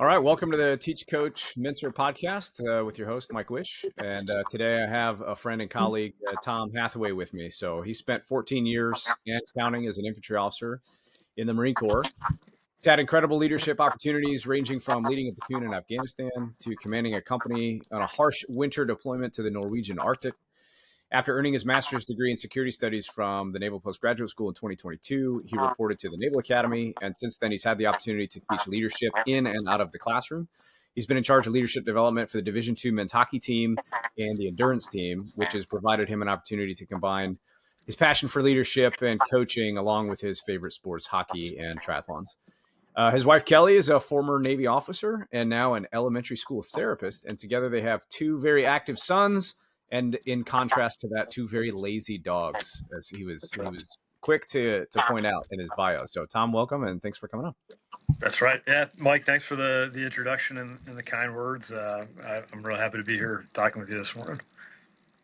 All right, welcome to the Teach Coach Mentor podcast with your host, Mike Wish. And today I have a friend and colleague, Tom Hathaway, with me. So he spent 14 years and counting as an infantry officer in the Marine Corps. He's had incredible leadership opportunities ranging from leading a platoon in Afghanistan to commanding a company on a harsh winter deployment to the Norwegian Arctic. After earning his master's degree in security studies from the Naval Postgraduate School in 2022, he reported to the Naval Academy, and since then he's had the opportunity to teach leadership in and out of the classroom. He's been in charge of leadership development for the Division II men's hockey team and the endurance team, which has provided him an opportunity to combine his passion for leadership and coaching along with his favorite sports, hockey and triathlons. His wife, Kelly, is a former Navy officer and now an elementary school therapist, and together they have two very active sons. And in contrast to that, two very lazy dogs, as he was quick to point out in his bio. So, Tom, welcome, and thanks for coming on. That's right. Yeah, Mike, thanks for the introduction and the kind words. I'm real happy to be here talking with you this morning.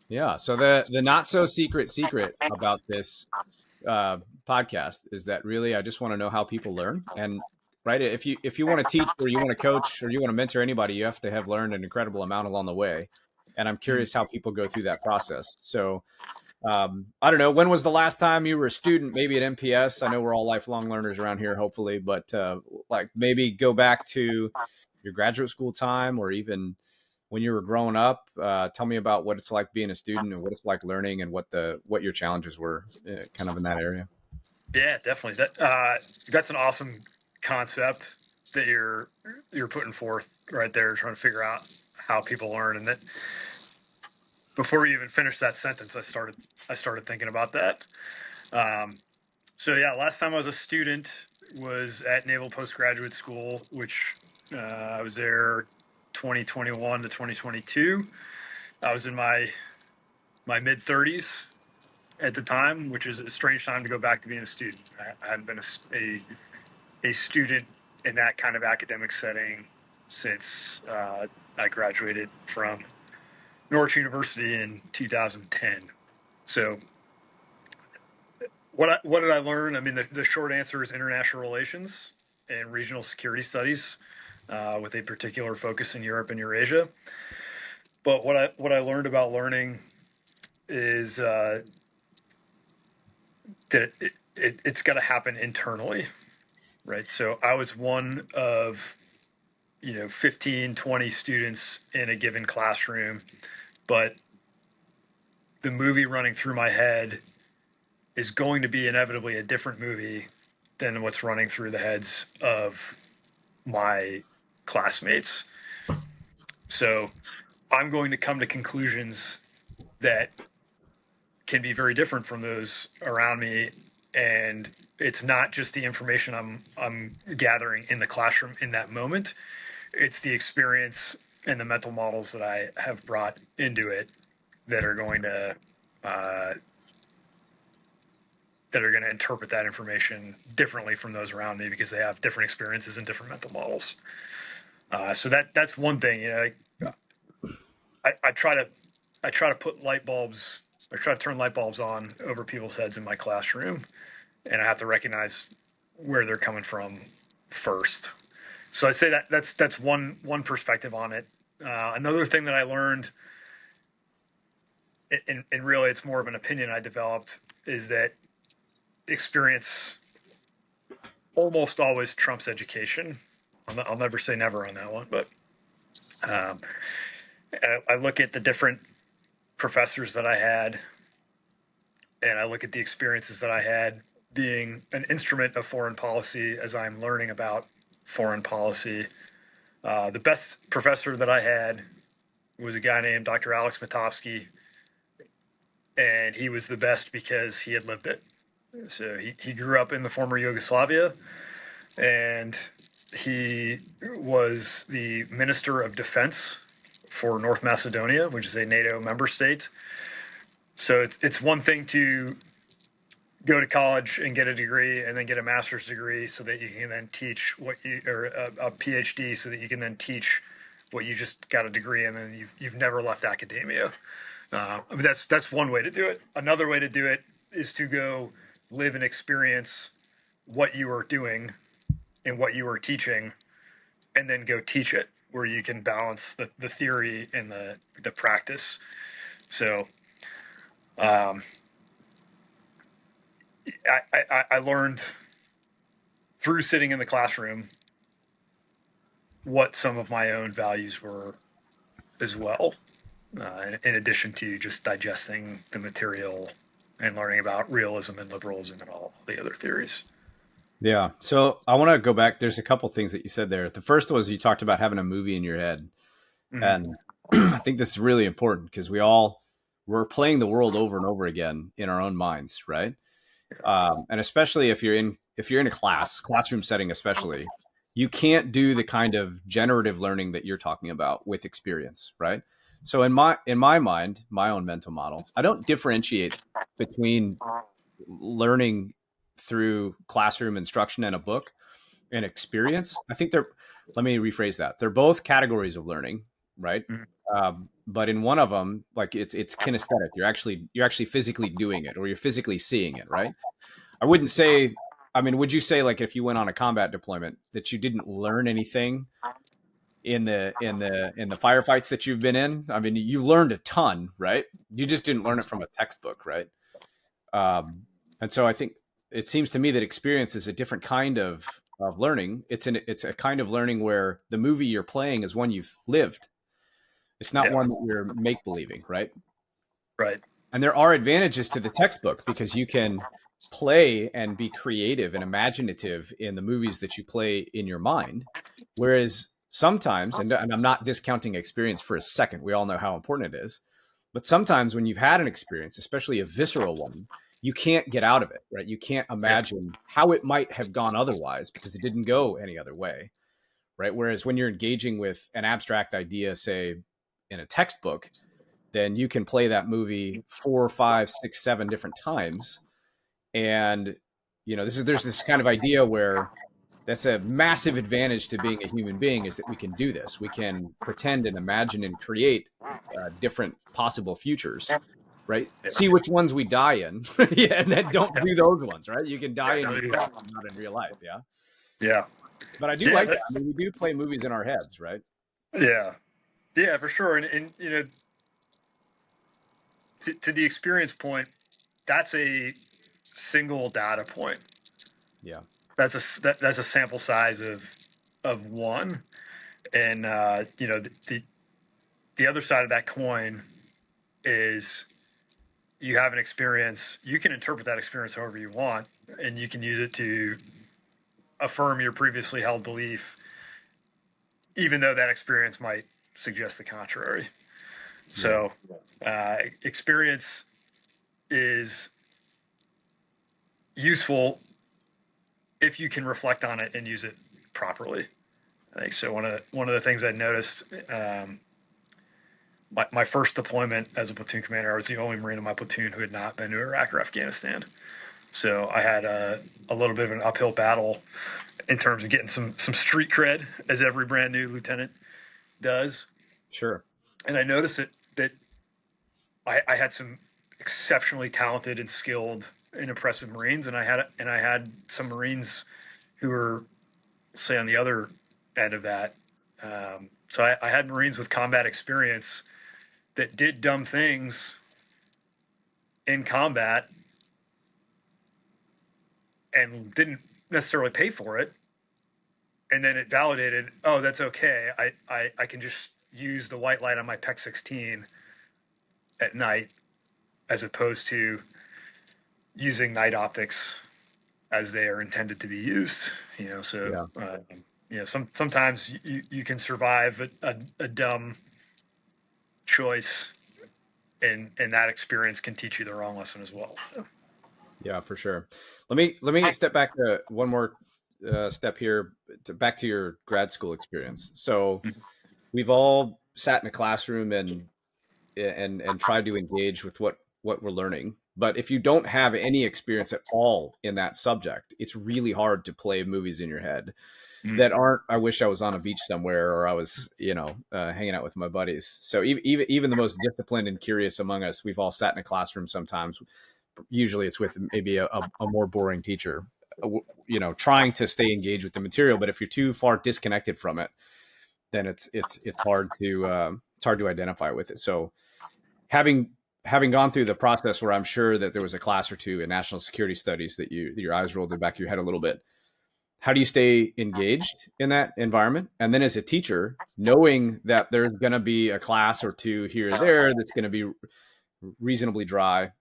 Yeah. So the not so secret about this podcast is that really I just want to know how people learn. And right, if you want to teach or you want to coach or you want to mentor anybody, you have to have learned an incredible amount along the way. And I'm curious how people go through that process. So I don't know, when was the last time you were a student, maybe at MPS? I know we're all lifelong learners around here, hopefully, but like maybe go back to your graduate school time or even when you were growing up. Tell me about what it's like being a student and what it's like learning and what your challenges were kind of in that area. Yeah, definitely. That's an awesome concept that you're putting forth right there, trying to figure out how people learn. And that before we even finished that sentence, I started thinking about that. So yeah, last time I was a student was at Naval Postgraduate School, which I was there 2021 to 2022. I was in my mid 30s at the time, which is a strange time to go back to being a student. I hadn't been a student in that kind of academic setting since I graduated from Norwich University in 2010. So what did I learn? I mean, the short answer is international relations and regional security studies, with a particular focus in Europe and Eurasia. But what I learned about learning is that it's got to happen internally, right? So I was one of 15, 20 students in a given classroom, but the movie running through my head is going to be inevitably a different movie than what's running through the heads of my classmates. So I'm going to come to conclusions that can be very different from those around me. And it's not just the information I'm gathering in the classroom in that moment. It's the experience and the mental models that I have brought into it that are going to interpret that information differently from those around me because they have different experiences and different mental models. So that's one thing. I try to put light bulbs. I try to turn light bulbs on over people's heads in my classroom, and I have to recognize where they're coming from first. So I'd say that's one perspective on it. Another thing that I learned, and really it's more of an opinion I developed, is that experience almost always trumps education. I'll never say never on that one, but I look at the different professors that I had, and I look at the experiences that I had being an instrument of foreign policy as I'm learning about foreign policy. The best professor that I had was a guy named Dr. Alex Matovsky, and he was the best because he had lived it. So he grew up in the former Yugoslavia, and he was the Minister of Defense for North Macedonia, which is a NATO member state. So it's one thing to go to college and get a degree and then get a master's degree so that you can then teach or a PhD so that you can then teach what you just got a degree in, and you've never left academia. I mean, that's one way to do it. Another way to do it is to go live and experience what you are doing and what you are teaching and then go teach it, where you can balance the theory and the practice. So um, I learned through sitting in the classroom what some of my own values were as well, in addition to just digesting the material and learning about realism and liberalism and all the other theories. Yeah. So I want to go back. There's a couple things that you said there. The first was you talked about having a movie in your head. Mm-hmm. And I think this is really important because we're playing the world over and over again in our own minds, right? And especially if you're in a classroom setting, especially, you can't do the kind of generative learning that you're talking about with experience, right? So in my mind, my own mental model, I don't differentiate between learning through classroom instruction and a book and experience. I think let me rephrase that. They're both categories of learning, right? Mm-hmm. But in one of them, like it's kinesthetic. You're actually physically doing it, or you're physically seeing it, right? I wouldn't say. I mean, would you say like if you went on a combat deployment that you didn't learn anything in the firefights that you've been in? I mean, you learned a ton, right? You just didn't learn it from a textbook, right? Um, and so I think it seems to me that experience is a different kind of learning. It's a kind of learning where the movie you're playing is one you've lived. It's not Yeah. one that you're make believing, right? Right. And there are advantages to the textbook because you can play and be creative and imaginative in the movies that you play in your mind. Whereas sometimes, and I'm not discounting experience for a second, we all know how important it is. But sometimes when you've had an experience, especially a visceral one, you can't get out of it, right? You can't Yeah. imagine how it might have gone otherwise because it didn't go any other way, right? Whereas when you're engaging with an abstract idea, say in a textbook, then you can play that movie 4, 5, 6, 7 different times. And there's this kind of idea where that's a massive advantage to being a human being is that we can do this. We can pretend and imagine and create different possible futures, right? Yeah. See which ones we die in, yeah, and then don't do those ones, right? You can die Yeah. in No, your yeah. not in real life, yeah. Yeah. But I do Yeah. like that. I mean, we do play movies in our heads, right? Yeah. Yeah, for sure. And to the experience point, that's a single data point. Yeah, That's a sample size of one, and the other side of that coin is you have an experience. You can interpret that experience however you want, and you can use it to affirm your previously held belief, even though that experience might suggest the contrary. yeah, So, experience is useful if you can reflect on it and use it properly. I think so. One of the things I noticed, my first deployment as a platoon commander, I was the only Marine in my platoon who had not been to Iraq or Afghanistan. So I had a little bit of an uphill battle in terms of getting some street cred, as every brand new lieutenant does. sure. And I noticed that I had some exceptionally talented and skilled and impressive Marines, and I had some Marines who were, say, on the other end of that. So I had Marines with combat experience that did dumb things in combat and didn't necessarily pay for it. And then it validated, oh, that's okay. I can just use the white light on my PEC 16 at night as opposed to using night optics as they are intended to be used. So sometimes you can survive a dumb choice, and that experience can teach you the wrong lesson as well. So. Yeah, for sure. Let me step back to one more step here, back to your grad school experience. So we've all sat in a classroom and tried to engage with what we're learning. But if you don't have any experience at all in that subject, it's really hard to play movies in your head that aren't. I wish I was on a beach somewhere, or I was, hanging out with my buddies. So even the most disciplined and curious among us, we've all sat in a classroom sometimes. Usually, it's with maybe a more boring teacher. trying to stay engaged with the material. But if you're too far disconnected from it, then it's hard to identify with it. So having gone through the process where I'm sure that there was a class or two in national security studies that your eyes rolled in the back of your head a little bit, how do you stay engaged in that environment? And then as a teacher, knowing that there's going to be a class or two here or there that's going to be reasonably dry.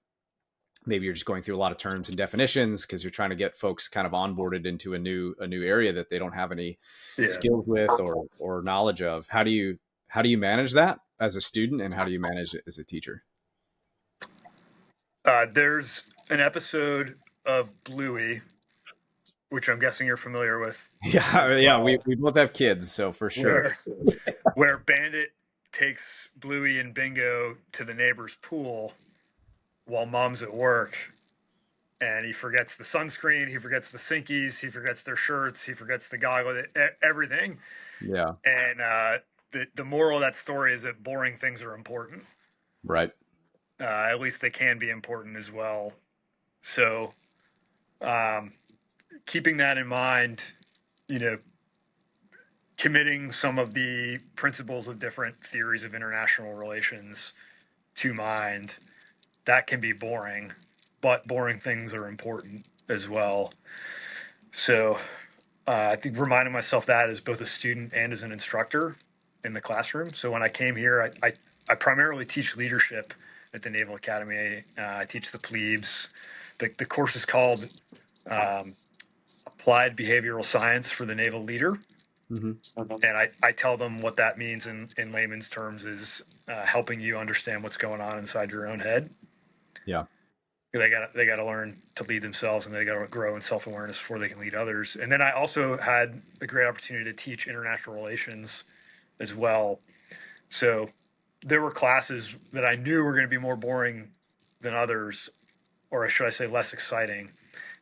Maybe you're just going through a lot of terms and definitions because you're trying to get folks kind of onboarded into a new area that they don't have any skills with or knowledge of. How do you manage that as a student, and how do you manage it as a teacher? There's an episode of Bluey, which I'm guessing you're familiar with. Yeah. We both have kids, so for sure. Where Bandit takes Bluey and Bingo to the neighbor's pool while mom's at work, and he forgets the sunscreen, he forgets the Sinkies, he forgets their shirts, he forgets the goggles, everything. Yeah. And the moral of that story is that boring things are important. Right. At least they can be important as well. So, keeping that in mind, committing some of the principles of different theories of international relations to mind, that can be boring, but boring things are important as well. So I think reminding myself that as both a student and as an instructor in the classroom. So when I came here, I primarily teach leadership at the Naval Academy. I teach the plebes. The course is called Applied Behavioral Science for the Naval Leader. Mm-hmm. And I tell them what that means in layman's terms is helping you understand what's going on inside your own head. Yeah. They got to learn to lead themselves, and they got to grow in self-awareness before they can lead others. And then I also had a great opportunity to teach international relations as well. So there were classes that I knew were going to be more boring than others, or should I say less exciting.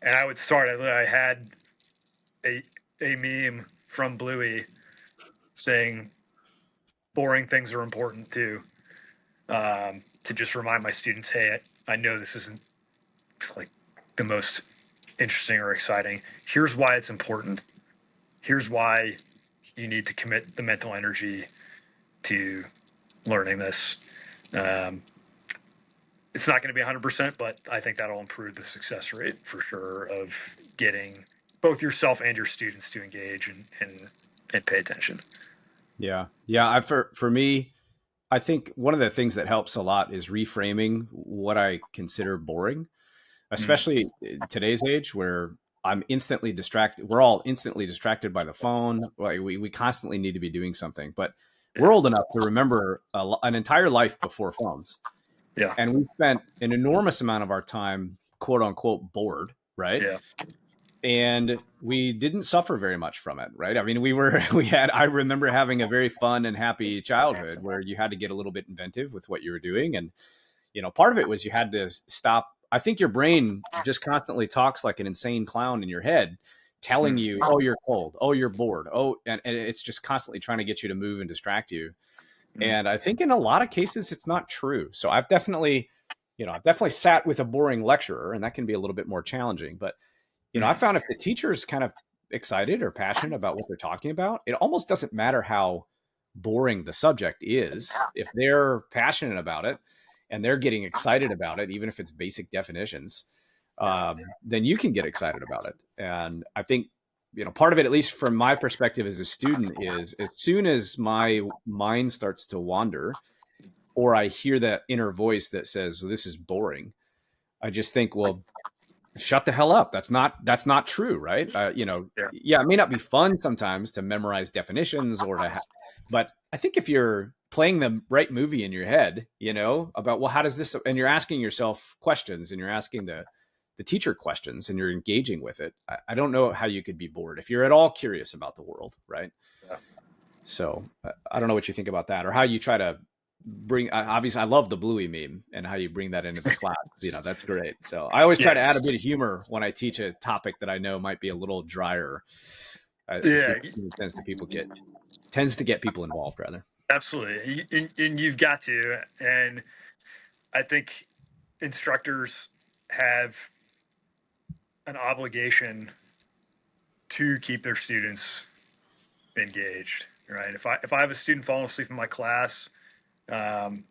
And I would start, I had a meme from Bluey saying boring things are important too, to just remind my students, hey, I know this isn't like the most interesting or exciting. Here's why it's important. Here's why you need to commit the mental energy to learning this. It's not going to be 100%, but I think that'll improve the success rate for sure of getting both yourself and your students to engage and pay attention. Yeah. For me, I think one of the things that helps a lot is reframing what I consider boring, especially in today's age where I'm instantly distracted. We're all instantly distracted by the phone. Like we constantly need to be doing something, but we're old enough to remember an entire life before phones. Yeah. And we spent an enormous amount of our time, quote unquote, bored. Right. Yeah. And we didn't suffer very much from it, right? I mean, I remember having a very fun and happy childhood where you had to get a little bit inventive with what you were doing. And, part of it was you had to stop. I think your brain just constantly talks like an insane clown in your head, telling you, oh, you're cold. Oh, you're bored. Oh, and it's just constantly trying to get you to move and distract you. And I think in a lot of cases, it's not true. So I've definitely sat with a boring lecturer, and that can be a little bit more challenging, but I found if the teacher is kind of excited or passionate about what they're talking about, it almost doesn't matter how boring the subject is. If they're passionate about it and they're getting excited about it, even if it's basic definitions, then you can get excited about it. And I think, part of it, at least from my perspective as a student, is as soon as my mind starts to wander or I hear that inner voice that says, well, this is boring, I just think, well, shut the hell up. That's not true. Right. It may not be fun sometimes to memorize definitions but I think if you're playing the right movie in your head, about, well, how does this, and you're asking yourself questions and you're asking the teacher questions and you're engaging with it. I don't know how you could be bored if you're at all curious about the world. Right. Yeah. So I don't know what you think about that or how you try to bring, obviously I love the Bluey meme and how you bring that into the class. That's great. So I always try to add a bit of humor when I teach a topic that I know might be a little drier. Tends to get people involved rather. Absolutely. And you've got to, and I think instructors have an obligation to keep their students engaged, right? If I have a student falling asleep in my class, um,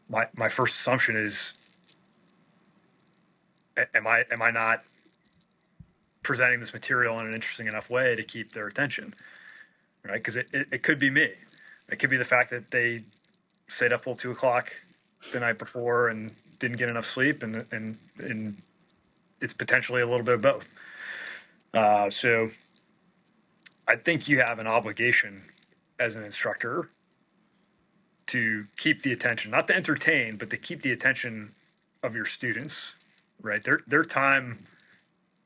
my first assumption is, am I not presenting this material in an interesting enough way to keep their attention, right? Because it could be me. It could be the fact that they stayed up till 2 o'clock the night before and didn't get enough sleep, and it's potentially a little bit of both. So I think you have an obligation as an instructor to keep the attention, not to entertain, but to keep the attention of your students, right? Their time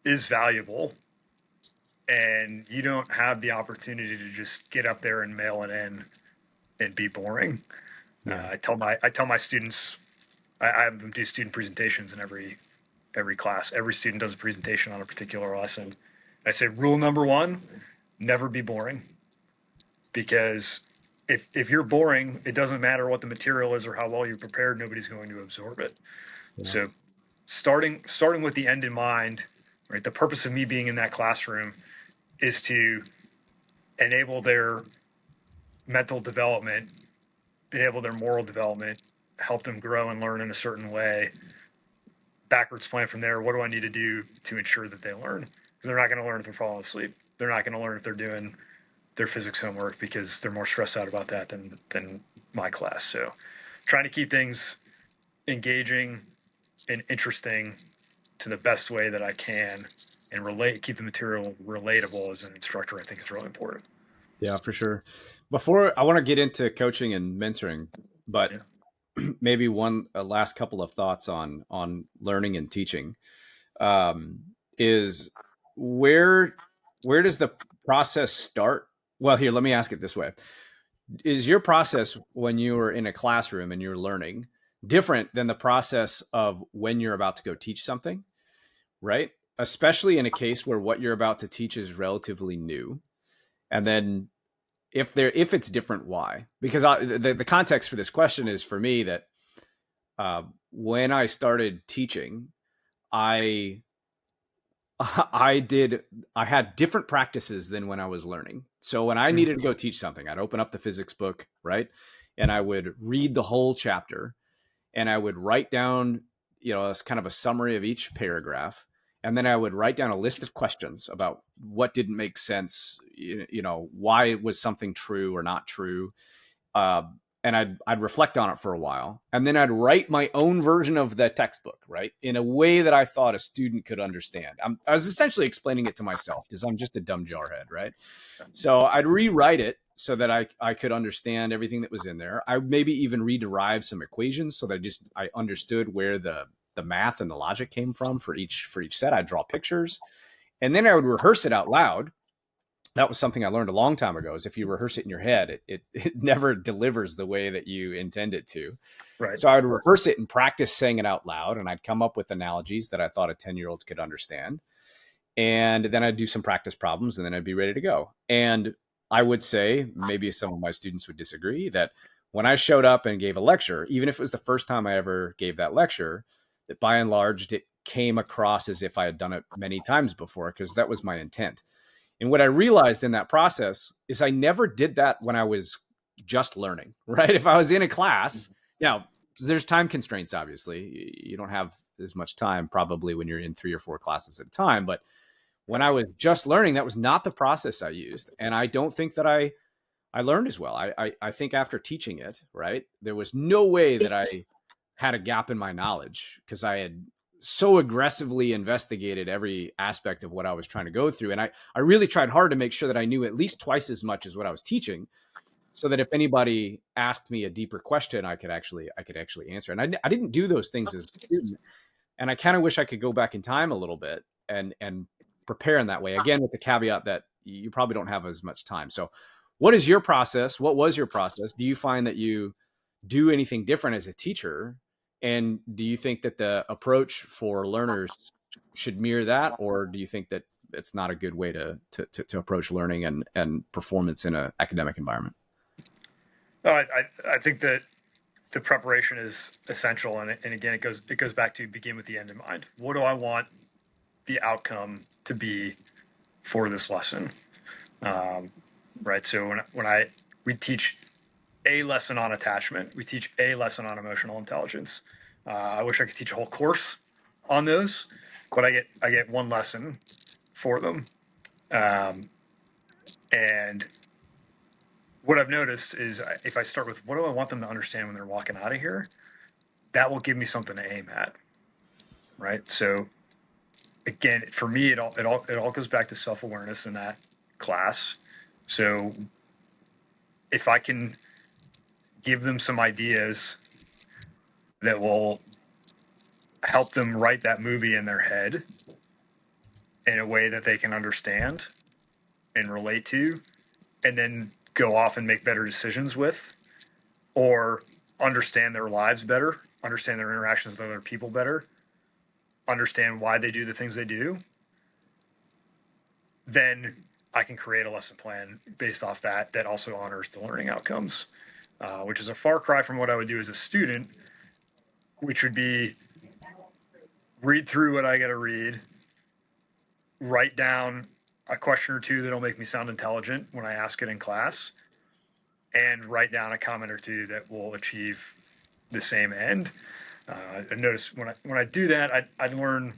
is valuable, and you don't have the opportunity to just get up there and mail it in and be boring. Yeah. I tell my students, I have them do student presentations in every class. Every student does a presentation on a particular lesson. I say, rule number one, never be boring, because if you're boring, it doesn't matter what the material is or how well you're prepared, nobody's going to absorb it. Yeah. So starting with the end in mind, right? The purpose of me being in that classroom is to enable their mental development, enable their moral development, help them grow and learn in a certain way. Backwards plan from there. What do I need to do to ensure that they learn? They're not going to learn if they're falling asleep. They're not going to learn if they're doing their physics homework, because they're more stressed out about that than my class. So trying to keep things engaging and interesting to the best way that I can, and keep the material relatable as an instructor, I think is really important. Yeah, for sure. Before I want to get into coaching and mentoring, but maybe one last couple of thoughts on learning and teaching, is where does the process start? Well, here, let me ask it this way. Is your process when you were in a classroom and you're learning different than the process of when you're about to go teach something, right? Especially in a case where what you're about to teach is relatively new. And then if it's different, why? Because the context for this question is, for me, that when I started teaching, I I had different practices than when I was learning. So when I needed to go teach something, I'd open up the physics book, right? And I would read the whole chapter, and I would write down, as kind of a summary of each paragraph. And then I would write down a list of questions about what didn't make sense, why was something true or not true. And I'd reflect on it for a while, and then I'd write my own version of the textbook, right, in a way that I thought a student could understand. I was essentially explaining it to myself, because I'm just a dumb jarhead, right? So I'd rewrite it so that I could understand everything that was in there. I would maybe even rederive some equations so that I understood where the math and the logic came from for each set. I'd draw pictures, and then I would rehearse it out loud. That was something I learned a long time ago, is if you rehearse it in your head, it never delivers the way that you intend it to. Right. So I would rehearse it and practice saying it out loud, and I'd come up with analogies that I thought a 10-year-old could understand. And then I'd do some practice problems, and then I'd be ready to go. And I would say, maybe some of my students would disagree, that when I showed up and gave a lecture, even if it was the first time I ever gave that lecture, that by and large, it came across as if I had done it many times before, because that was my intent. And what I realized in that process is I never did that when I was just learning, right? If I was in a class, there's time constraints, obviously. You don't have as much time probably when you're in 3 or 4 classes at a time. But when I was just learning, that was not the process I used. And I don't think that I learned as well. I think after teaching it, right, there was no way that I had a gap in my knowledge, because I had so aggressively investigated every aspect of what I was trying to go through. And I really tried hard to make sure that I knew at least twice as much as what I was teaching, so that if anybody asked me a deeper question, I could actually answer. And I didn't do those things as a student. And I kind of wish I could go back in time a little bit and prepare in that way. Again, with the caveat that you probably don't have as much time. So what is your process? What was your process? Do you find that you do anything different as a teacher? And do you think that the approach for learners should mirror that? Or do you think that it's not a good way to approach learning and performance in an academic environment? I think that the preparation is essential. And again, it goes back to begin with the end in mind. What do I want the outcome to be for this lesson. Right. So we teach a lesson on attachment, we teach a lesson on emotional intelligence. I wish I could teach a whole course on those, but I get one lesson for them. And what I've noticed is if I start with what do I want them to understand when they're walking out of here, that will give me something to aim at. Right. So again, for me, it all goes back to self-awareness in that class. So if I can give them some ideas that will help them write that movie in their head in a way that they can understand and relate to, and then go off and make better decisions with, or understand their lives better, understand their interactions with other people better, understand why they do the things they do, then I can create a lesson plan based off that also honors the learning outcomes, which is a far cry from what I would do as a student, which would be read through what I got to read, write down a question or two that'll make me sound intelligent when I ask it in class, and write down a comment or two that will achieve the same end. I notice when I do that, I learn,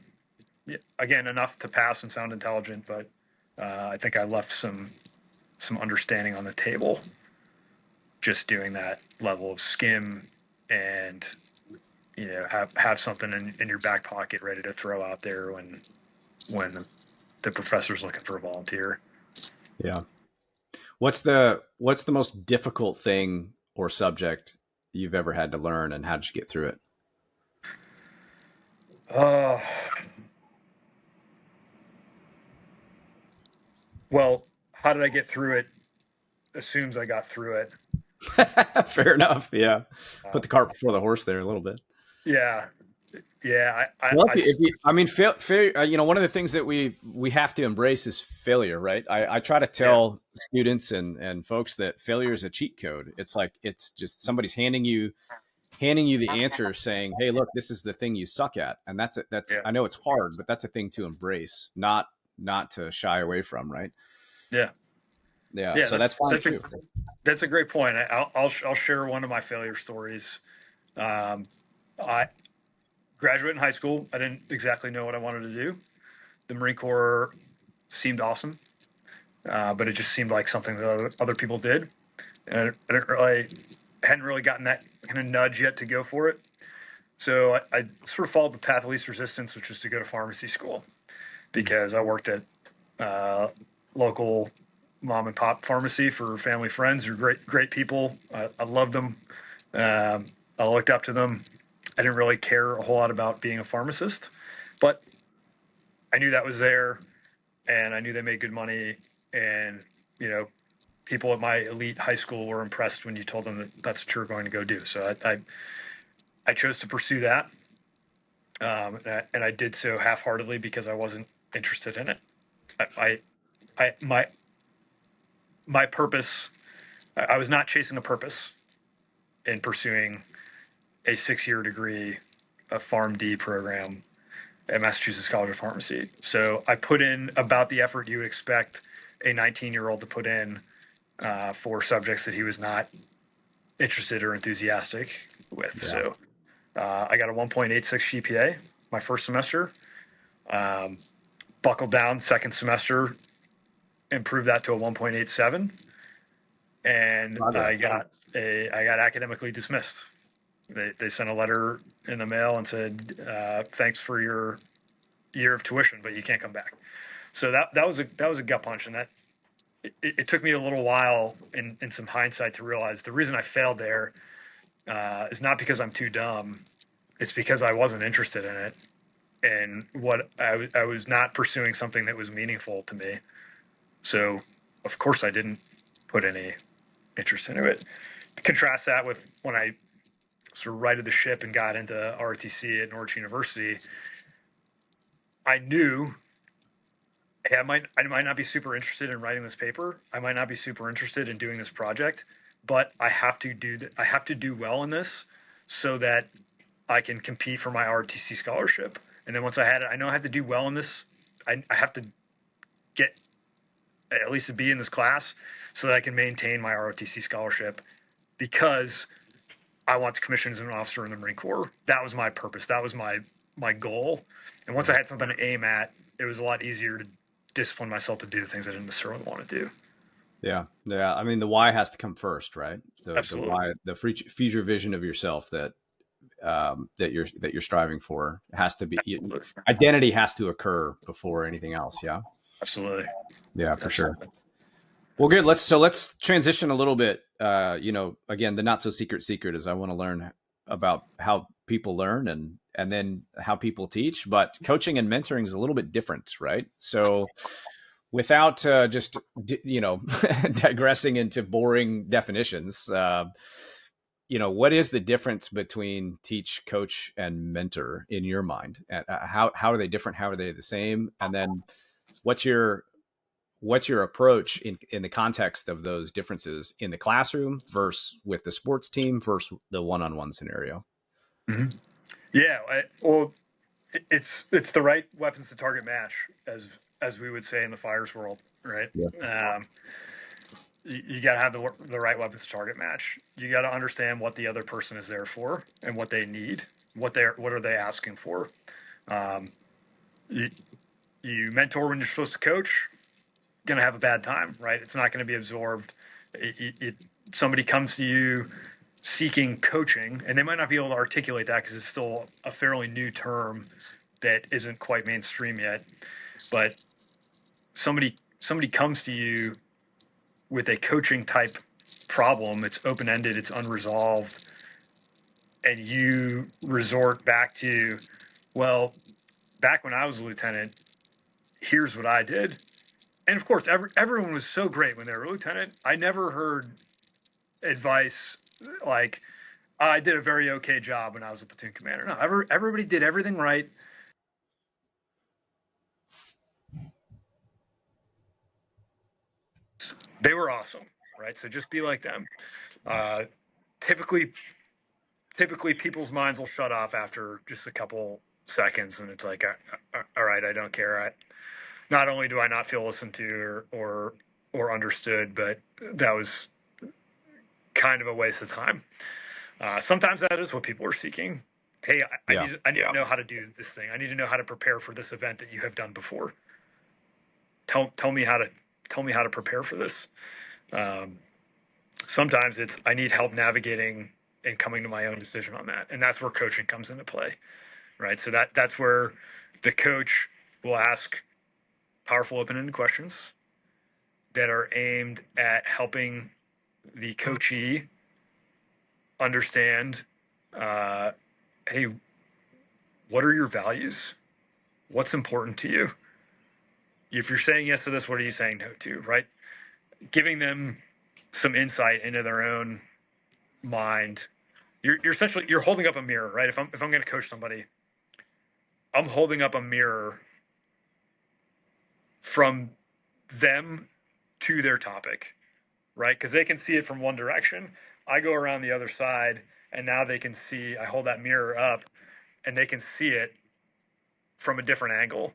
again, enough to pass and sound intelligent, but I think I left some understanding on the table just doing that level of skim, and have something in your back pocket ready to throw out there when the professor's looking for a volunteer. Yeah. What's the most difficult thing or subject you've ever had to learn, and how did you get through it? Well, how did I get through it assumes I got through it. Fair enough. Yeah. Put the cart before the horse there a little bit. Yeah. Yeah. Well, I mean, failure, one of the things that we have to embrace is failure, right? I try to tell students and folks that failure is a cheat code. It's like, it's just somebody's handing you the answer saying, hey, look, this is the thing you suck at. And that's it. I know it's hard, but that's a thing to embrace, not to shy away from. Right. Yeah. Yeah. So that's fine too. That's a great point. I'll share one of my failure stories. I graduated in high school. I didn't exactly know what I wanted to do. The Marine Corps seemed awesome, but it just seemed like something that other people did. And I hadn't really gotten that kind of nudge yet to go for it. So I sort of followed the path of least resistance, which was to go to pharmacy school, because I worked at local mom and pop pharmacy for family friends who are great people. I loved them. I looked up to them. I didn't really care a whole lot about being a pharmacist, but I knew that was there, and I knew they made good money. And, people at my elite high school were impressed when you told them that that's what you were going to go do. So I chose to pursue that. And I did so half-heartedly because I wasn't interested in it. My purpose, I was not chasing a purpose in pursuing a 6-year degree, a PharmD program at Massachusetts College of Pharmacy. So I put in about the effort you would expect a 19-year-old to put in for subjects that he was not interested or enthusiastic with. Yeah. So I got a 1.86 GPA my first semester, buckled down second semester, improved that to a 1.87, and I got academically dismissed. They sent a letter in the mail and said, thanks for your year of tuition, but you can't come back. So that was a gut punch, and that it took me a little while in some hindsight to realize the reason I failed there is not because I'm too dumb. It's because I wasn't interested in it, and what I was not pursuing something that was meaningful to me. So of course I didn't put any interest into it. Contrast that with when I sort of righted the ship and got into ROTC at Norwich University. I knew, hey, I might not be super interested in writing this paper. I might not be super interested in doing this project, but I have to do well in this so that I can compete for my ROTC scholarship. And then once I had it, I know I have to do well in this. I have to get at least a B in this class so that I can maintain my ROTC scholarship because I want to commission as an officer in the Marine Corps. That was my purpose. That was my goal. And once I had something to aim at, it was a lot easier to discipline myself to do the things I didn't necessarily want to do. Yeah. I mean, the why has to come first, right? The Absolutely. why, the future vision of yourself that you're striving for has to be. Identity has to occur before anything else. Yeah. Absolutely. Yeah, for sure. Well, good. Let's transition a little bit. Again, the not so secret is I want to learn about how people learn and then how people teach. But coaching and mentoring is a little bit different, right? So, without just digressing into boring definitions, what is the difference between teach, coach, and mentor in your mind? How are they different? How are they the same? And then, what's your approach in the context of those differences in the classroom versus with the sports team versus the one-on-one scenario? Mm-hmm. Yeah. It's the right weapons to target match, as we would say in the fires world, right? Yeah. You got to have the right weapons to target match. You got to understand what the other person is there for and what they need, what are they asking for. You mentor when you're supposed to coach, going to have a bad time, right? It's not going to be absorbed. Somebody comes to you seeking coaching, and they might not be able to articulate that because it's still a fairly new term that isn't quite mainstream yet. But somebody comes to you with a coaching type problem. It's open-ended, it's unresolved, and you resort back to, well, back when I was a lieutenant, here's what I did. And of course, everyone was so great when they were a lieutenant. I never heard advice like, I did a very okay job when I was a platoon commander. No, everybody did everything right. They were awesome, right? So just be like them. Typically, people's minds will shut off after just a couple seconds, and it's like, all right, I don't care. Not only do I not feel listened to or understood, but that was kind of a waste of time. Sometimes that is what people are seeking. Hey, I need to know how to do this thing. I need to know how to prepare for this event that you have done before. Tell me how to prepare for this. Sometimes it's I need help navigating and coming to my own decision on that, and that's where coaching comes into play, right? So that's where the coach will ask powerful, open-ended questions that are aimed at helping the coachee understand, hey, what are your values? What's important to you? If you're saying yes to this, what are you saying no to, right? Giving them some insight into their own mind. You're essentially holding up a mirror, right? If I'm going to coach somebody, I'm holding up a mirror from them to their topic, right? Because they can see it from one direction. I go around the other side, and now they can see, I hold that mirror up, and they can see it from a different angle.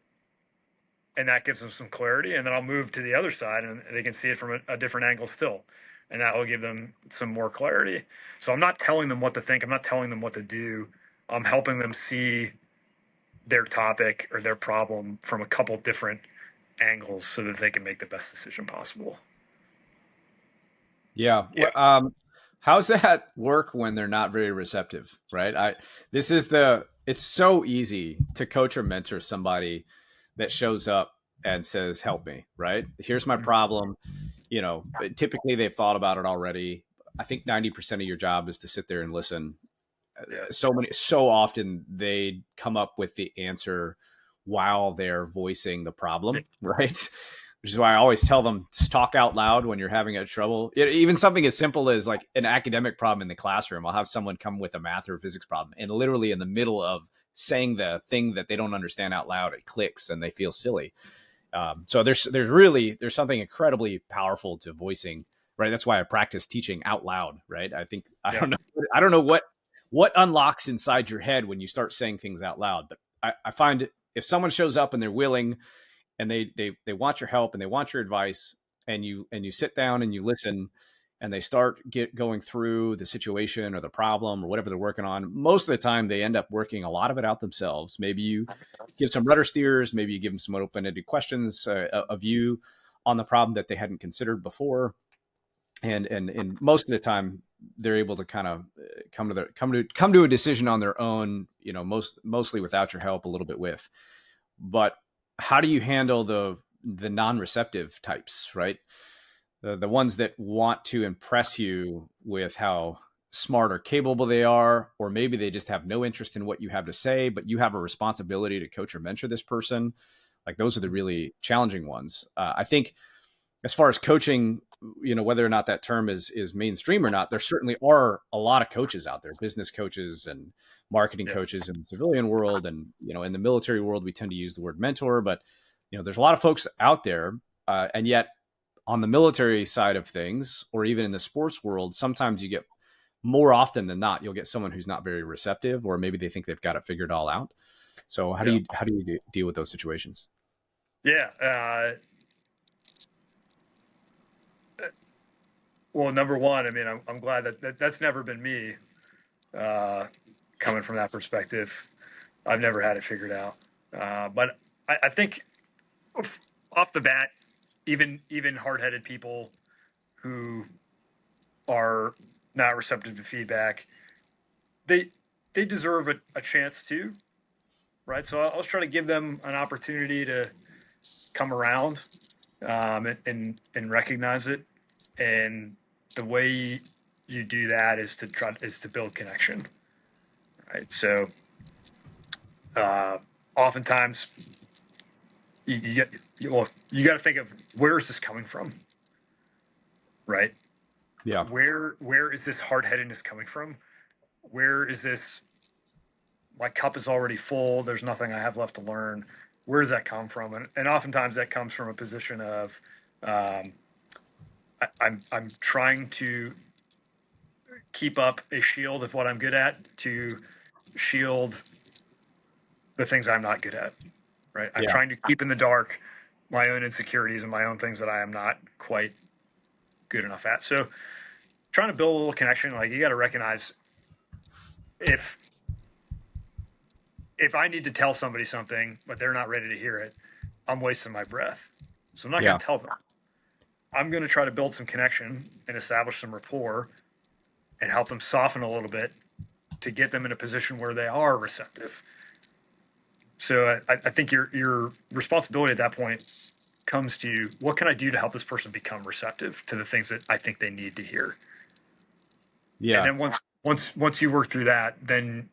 And that gives them some clarity. And then I'll move to the other side, and they can see it from a different angle still. And that will give them some more clarity. So I'm not telling them what to think. I'm not telling them what to do. I'm helping them see their topic or their problem from a couple different angles so that they can make the best decision possible. Yeah. How's that work when they're not very receptive, right? It's so easy to coach or mentor somebody that shows up and says, help me, right? Here's my problem. Typically they've thought about it already. I think 90% of your job is to sit there and listen. So often they come up with the answer while they're voicing the problem, right? Which is why I always tell them, talk out loud when you're having trouble. Even something as simple as like an academic problem in the classroom. I'll have someone come with a math or physics problem, and literally in the middle of saying the thing that they don't understand out loud, it clicks and they feel silly. So there's something incredibly powerful to voicing, right? That's why I practice teaching out loud, right? I don't know what unlocks inside your head when you start saying things out loud, but I find if someone shows up and they're willing and they want your help and they want your advice, and you sit down and you listen, and they start going through the situation or the problem or whatever they're working on, most of the time they end up working a lot of it out themselves. Maybe you give some rudder steers, maybe you give them some open-ended questions, a view on the problem that they hadn't considered before, and most of the time they're able to kind of come to a decision on their own, mostly without your help, a little bit with. But how do you handle the non-receptive types, right? The ones that want to impress you with how smart or capable they are, or maybe they just have no interest in what you have to say, but you have a responsibility to coach or mentor this person. Like, those are the really challenging ones. I think as far as coaching, whether or not that term is mainstream or not, there certainly are a lot of coaches out there, business coaches and marketing coaches in the civilian world. And, in the military world, we tend to use the word mentor, but, there's a lot of folks out there. And yet on the military side of things, or even in the sports world, sometimes you get, more often than not, you'll get someone who's not very receptive, or maybe they think they've got it figured all out. So how do you deal with those situations? Yeah. Well, number one, I mean, I'm glad that that's never been me, coming from that perspective. I've never had it figured out. But I think off the bat, even hard-headed people who are not receptive to feedback, they deserve a chance too, right? So I'll try to give them an opportunity to come around, and recognize it. And the way you do that is to build connection, right? So oftentimes you got to think of, where is this coming from, right? Yeah. Where is this hard-headedness coming from? Where is this, my cup is already full, there's nothing I have left to learn? Where does that come from? And oftentimes that comes from a position of, I'm trying to keep up a shield of what I'm good at, to shield the things I'm not good at, right? I'm trying to keep in the dark my own insecurities and my own things that I am not quite good enough at. So trying to build a little connection, like, you got to recognize, if I need to tell somebody something, but they're not ready to hear it, I'm wasting my breath. So I'm not going to tell them. I'm going to try to build some connection and establish some rapport and help them soften a little bit to get them in a position where they are receptive. So I think your responsibility at that point comes to, what can I do to help this person become receptive to the things that I think they need to hear? Yeah. And then once you work through that, then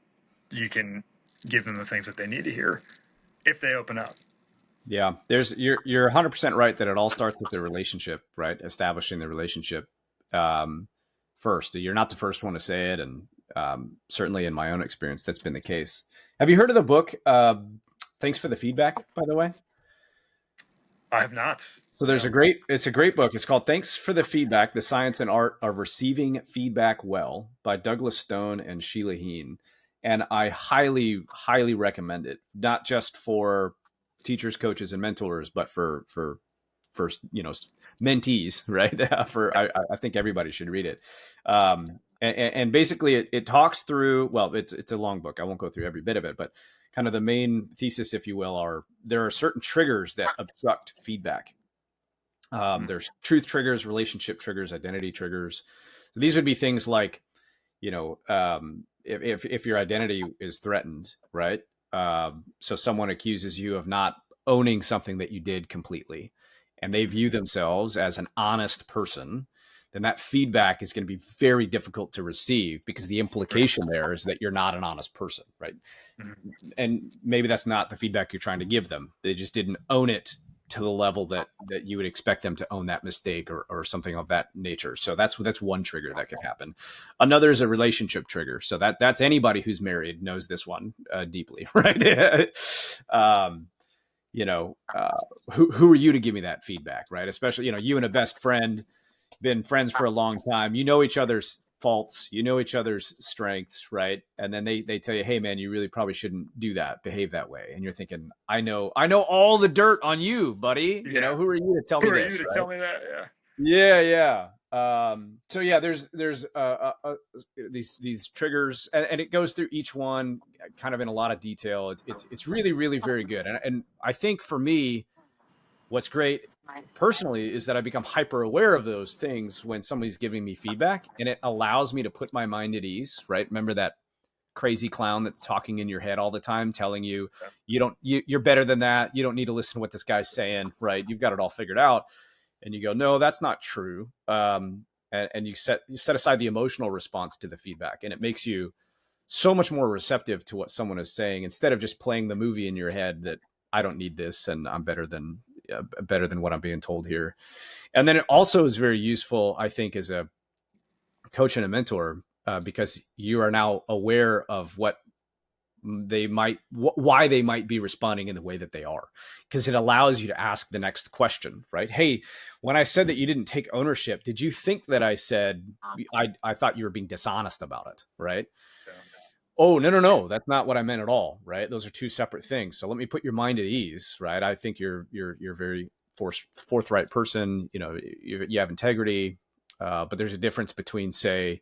you can give them the things that they need to hear if they open up. Yeah, you're 100% right that it all starts with the relationship, right? Establishing the relationship first. You're not the first one to say it, and certainly in my own experience, that's been the case. Have you heard of the book, Thanks for the Feedback, by the way? I have not. So it's a great book. It's called Thanks for the Feedback, The Science and Art of Receiving Feedback Well, by Douglas Stone and Sheila Heen. And I highly, highly recommend it, not just for teachers, coaches, and mentors, but for mentees, right? I think everybody should read it. And basically it talks through, well, it's a long book. I won't go through every bit of it, but kind of the main thesis, if you will, there are certain triggers that obstruct feedback. There's truth triggers, relationship triggers, identity triggers. So these would be things like, if your identity is threatened, right? So someone accuses you of not owning something that you did completely, and they view themselves as an honest person, then that feedback is going to be very difficult to receive, because the implication there is that you're not an honest person, right? Mm-hmm. And maybe that's not the feedback you're trying to give them. They just didn't own it to the level that you would expect them to own that mistake, or something of that nature. So that's one trigger that could happen. Another is a relationship trigger. So that's anybody who's married knows this one deeply, right? Who are you to give me that feedback, right? Especially, you and a best friend, been friends for a long time. You know each other's faults, you know each other's strengths, right? And then they tell you, hey man, you really probably shouldn't do that, behave that way. And you're thinking, I know all the dirt on you, buddy. You know, Yeah. who are you to tell Who me are you this, to right? tell me that? Yeah. Yeah. So yeah, there's these triggers, and it goes through each one kind of in a lot of detail. It's really really very good, and I think for me, what's great personally is that I become hyper aware of those things when somebody's giving me feedback, and it allows me to put my mind at ease. Right? Remember that crazy clown that's talking in your head all the time, telling you you're better than that. You don't need to listen to what this guy's saying. Right? You've got it all figured out, and you go, no, that's not true. And you set aside the emotional response to the feedback, and it makes you so much more receptive to what someone is saying instead of just playing the movie in your head that I don't need this and I'm better than what I'm being told here. And then it also is very useful, I think, as a coach and a mentor, because you are now aware of why they might be responding in the way that they are, because it allows you to ask the next question, right? Hey, when I said that you didn't take ownership, did you think that I said I thought you were being dishonest about it, right? Yeah. Oh, no, that's not what I meant at all, right? Those are two separate things. So let me put your mind at ease, right? I think you're a very forthright person. You know, you have integrity, but there's a difference between, say,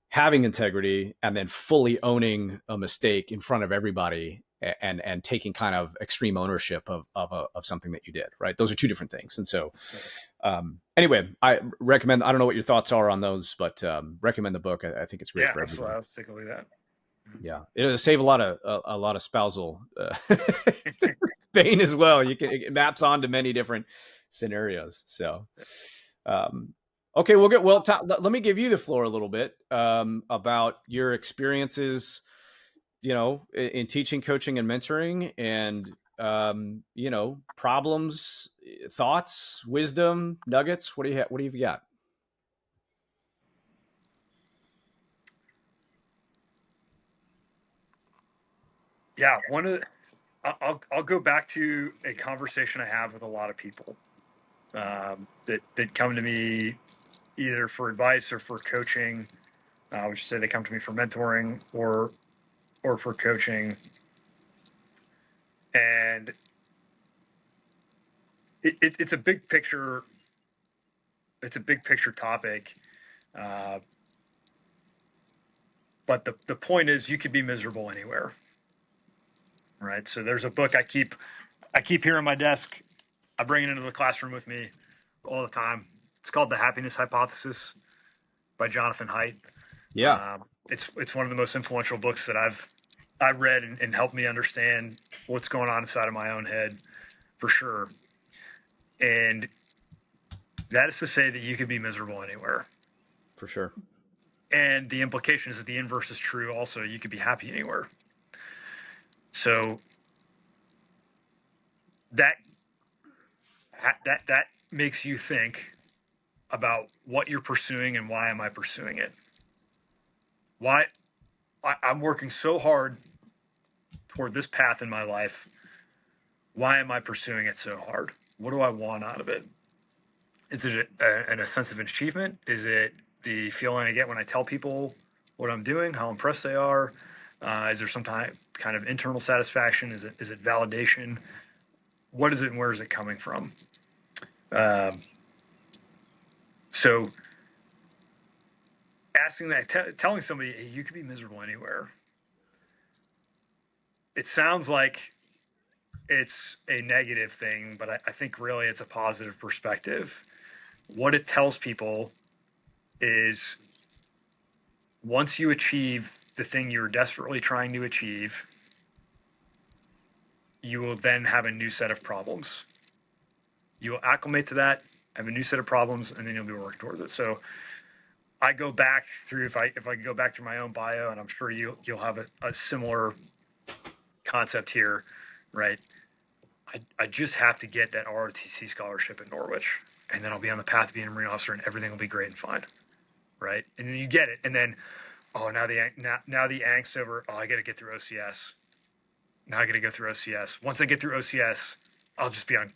having integrity and then fully owning a mistake in front of everybody and taking kind of extreme ownership of something that you did, right? Those are two different things. And so, anyway, I recommend, I don't know what your thoughts are on those, but recommend the book. I think it's great Yeah, for absolutely. everybody. I was thinking of that. Yeah, it'll save a lot of spousal pain as well. It maps onto many different scenarios. So, um, okay, we'll get let me give you the floor a little bit about your experiences, you know, in teaching, coaching, and mentoring, and you know, problems, thoughts, wisdom, nuggets. What do you got? Yeah, I'll go back to a conversation I have with a lot of people that come to me either for advice or for coaching. Which say they come to me for mentoring or for coaching, and it's a big picture. It's a big picture topic, uh, but the point is you could be miserable anywhere, right? So there's a book I keep here on my desk. I bring it into the classroom with me all the time. It's called The Happiness Hypothesis by Jonathan Haidt. Yeah, It's one of the most influential books that I've read and helped me understand what's going on inside of my own head, for sure. And that is to say that you could be miserable anywhere. for sure. And the implication is that the inverse is true also. You could be happy anywhere. So that that makes you think about what you're pursuing and why am I pursuing it? Why I'm working so hard toward this path in my life. Why am I pursuing it so hard? What do I want out of it? Is it a sense of achievement? Is it the feeling I get when I tell people what I'm doing, how impressed they are? Is there some kind of internal satisfaction? Is it validation? What is it and where is it coming from? So asking that, telling somebody, hey, you could be miserable anywhere. It sounds like it's a negative thing, but I think really it's a positive perspective. What it tells people is once you achieve the thing you're desperately trying to achieve, you will then have a new set of problems. You will acclimate to that, have a new set of problems, and then you'll be working towards it. So I go back through, if I go back through my own bio, and I'm sure you'll have a similar concept here, right? I just have to get that ROTC scholarship at Norwich, and then I'll be on the path to being a Marine officer, and everything will be great and fine, right? And then you get it, and then now the angst over. Oh, I got to get through OCS. Now I got to go through OCS. Once I get through OCS, I'll just be on.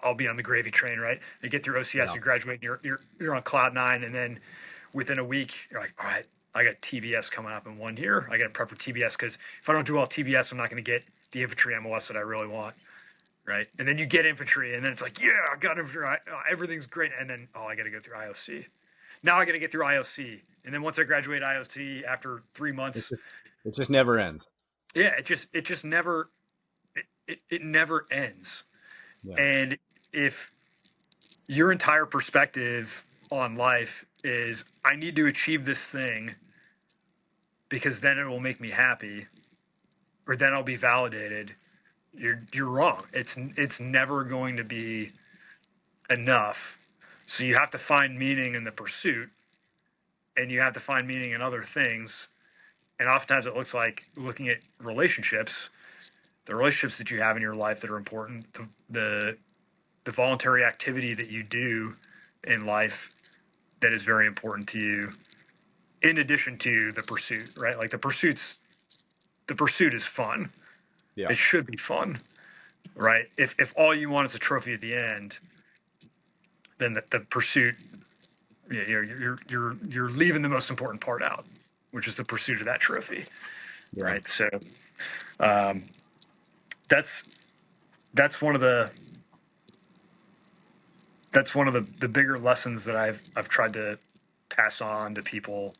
I'll be on the gravy train, right? You get through OCS, Yeah. you graduate, and you're on cloud nine, and then within a week, you're like, all right, I got TBS coming up in 1 year. I got to prep for TBS because if I don't do all TBS, I'm not going to get the infantry MOS that I really want, right? And then you get infantry, and then it's like, yeah, I got infantry, everything's great, and then I got to go through IOC. Now I got to get through IOC, and then once I graduate IOC after 3 months, it just never ends. Yeah, it just never it never ends. Yeah. And if your entire perspective on life is I need to achieve this thing because then it will make me happy or then I'll be validated, you're wrong. It's never going to be enough. So you have to find meaning in the pursuit and you have to find meaning in other things. And oftentimes it looks like looking at relationships, the relationships that you have in your life that are important, the voluntary activity that you do in life that is very important to you, in addition to the pursuit, right? Like the pursuit is fun. Yeah. It should be fun, right? If all you want is a trophy at the end, then the pursuit, you're leaving the most important part out, which is the pursuit of that trophy, right? So that's one of the bigger lessons that I've tried to pass on to people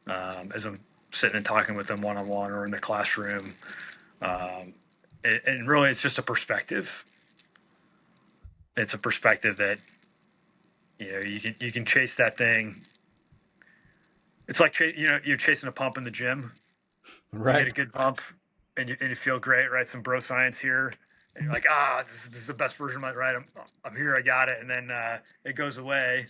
as I'm sitting and talking with them one-on-one or in the classroom. And really, it's just a perspective. It's a perspective that you can chase that thing. It's like you're chasing a pump in the gym. Right. You get a good pump, and you feel great, right? Some bro science here, and you're like, this is the best version of my right. I'm here, I got it, and then it goes away,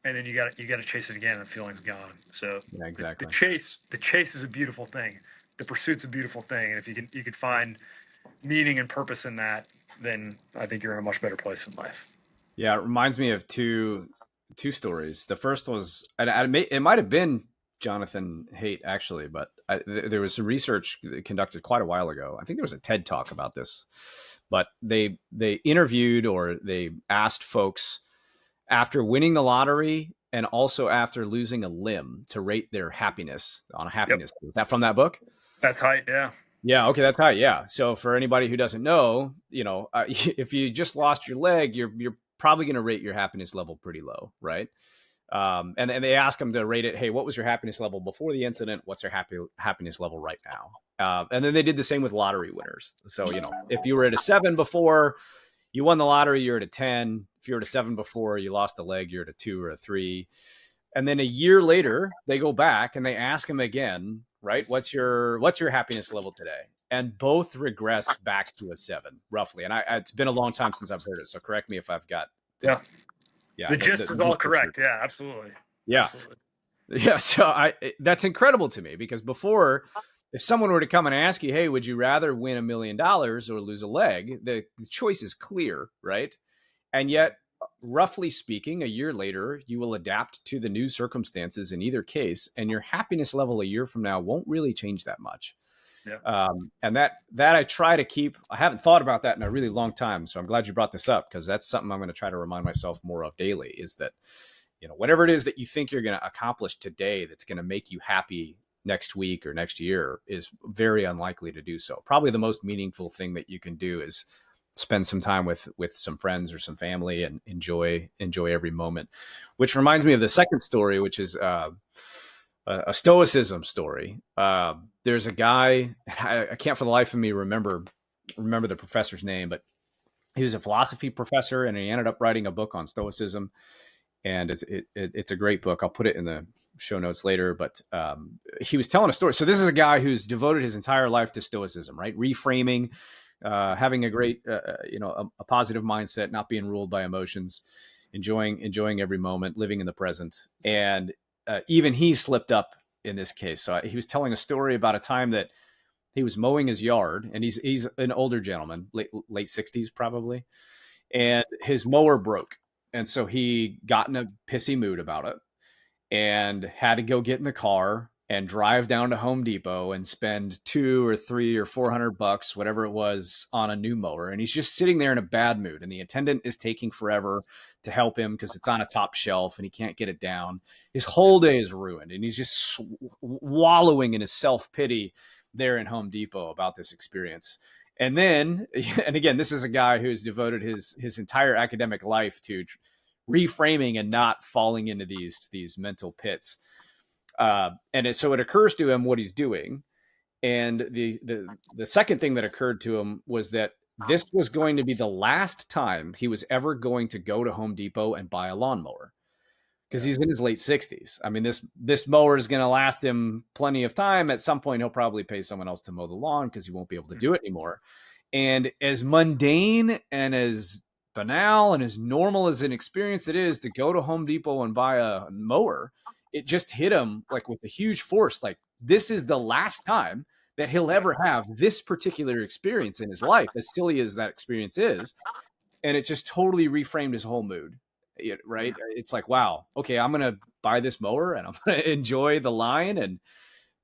and then you got to chase it again, and the feeling's gone. So yeah, exactly. The chase is a beautiful thing. The pursuit's a beautiful thing, and if you can find meaning and purpose in that, then I think you're in a much better place in life. Yeah, it reminds me of two stories. The first was, it might have been Jonathan Haidt actually, but there was some research conducted quite a while ago. I think there was a TED talk about this, but they interviewed or they asked folks after winning the lottery and also after losing a limb to rate their happiness on a happiness. Yep. Is that from that book? That's Haidt, yeah. Yeah. Okay. That's Haidt. Yeah. So for anybody who doesn't know, if you just lost your leg, you're probably going to rate your happiness level pretty low. Right. And they ask them to rate it. Hey, what was your happiness level before the incident? What's your happiness level right now? And then they did the same with lottery winners. So, if you were at a 7 before you won the lottery, you're at a 10. If you're at a 7 before you lost a leg, you're at a 2 or a 3. And then a year later, they go back and they ask them again, right? What's your happiness level today? And both regress back to a 7, roughly. And it's been a long time since I've heard it, so correct me if I've got. The gist is all correct. Yeah, absolutely. Yeah, absolutely. Yeah. So that's incredible to me because before, if someone were to come and ask you, hey, would you rather win $1 million or lose a leg? The choice is clear, right? And yet, roughly speaking, a year later, you will adapt to the new circumstances in either case, and your happiness level a year from now won't really change that much. Yeah. And that I try to keep. I haven't thought about that in a really long time, so I'm glad you brought this up because that's something I'm going to try to remind myself more of daily. Is that whatever it is that you think you're going to accomplish today that's going to make you happy next week or next year is very unlikely to do so. Probably the most meaningful thing that you can do is spend some time with some friends or some family and enjoy every moment. Which reminds me of the second story, which is a stoicism story. There's a guy, I can't for the life of me remember the professor's name, but he was a philosophy professor and he ended up writing a book on stoicism. And it's a great book. I'll put it in the show notes later, but he was telling a story. So this is a guy who's devoted his entire life to stoicism, right? Reframing, having a great, a positive mindset, not being ruled by emotions, enjoying every moment, living in the present. And even he slipped up in this case. So he was telling a story about a time that he was mowing his yard, and he's an older gentleman, late 60s probably, and his mower broke. And so he got in a pissy mood about it and had to go get in the car and drive down to Home Depot and spend $200 or $300 or $400, whatever it was, on a new mower. And he's just sitting there in a bad mood. And the attendant is taking forever to help him because it's on a top shelf and he can't get it down. His whole day is ruined. And he's just wallowing in his self-pity there in Home Depot about this experience. And then, and again, this is a guy who's devoted his entire academic life to reframing and not falling into these mental pits. So it occurs to him what he's doing. And the second thing that occurred to him was that this was going to be the last time he was ever going to go to Home Depot and buy a lawnmower, because he's in his late 60s. I mean, this mower is going to last him plenty of time. At some point, he'll probably pay someone else to mow the lawn because he won't be able to do it anymore. And as mundane and as banal and as normal as an experience it is to go to Home Depot and buy a mower, it just hit him like with a huge force. Like, this is the last time that he'll ever have this particular experience in his life, as silly as that experience is. And it just totally reframed his whole mood. Right? It's like, wow, okay, I'm going to buy this mower and I'm going to enjoy the line and,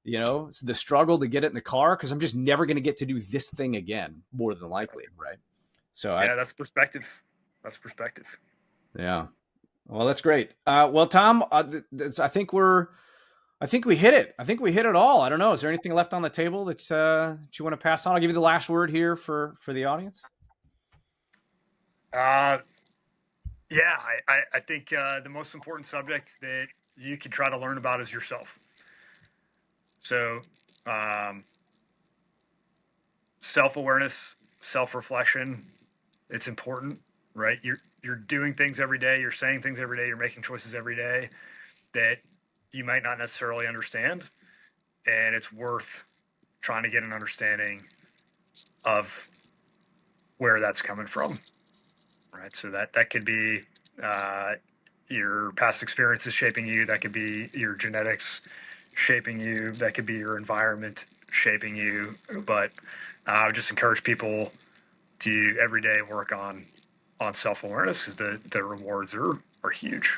the struggle to get it in the car, because I'm just never going to get to do this thing again, more than likely. Right. So that's perspective. That's perspective. Yeah. Well, that's great. Well, Tom, I think we hit it. I think we hit it all. I don't know. Is there anything left on the table that you want to pass on? I'll give you the last word here for the audience. Yeah, I think the most important subject that you can try to learn about is yourself. So, self-awareness, self-reflection, it's important, right? You're doing things every day, you're saying things every day, you're making choices every day that you might not necessarily understand, and it's worth trying to get an understanding of where that's coming from. Right, so that could be your past experiences shaping you. That could be your genetics shaping you. That could be your environment shaping you. But I would just encourage people to every day work on self-awareness, because the rewards are huge.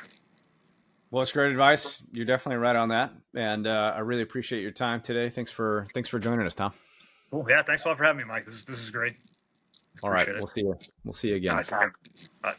Well, it's great advice. You're definitely right on that, and I really appreciate your time today. Thanks for joining us, Tom. Cool. Yeah, thanks a lot for having me, Mike. This is great. All right, we'll see you again. Nice. Bye.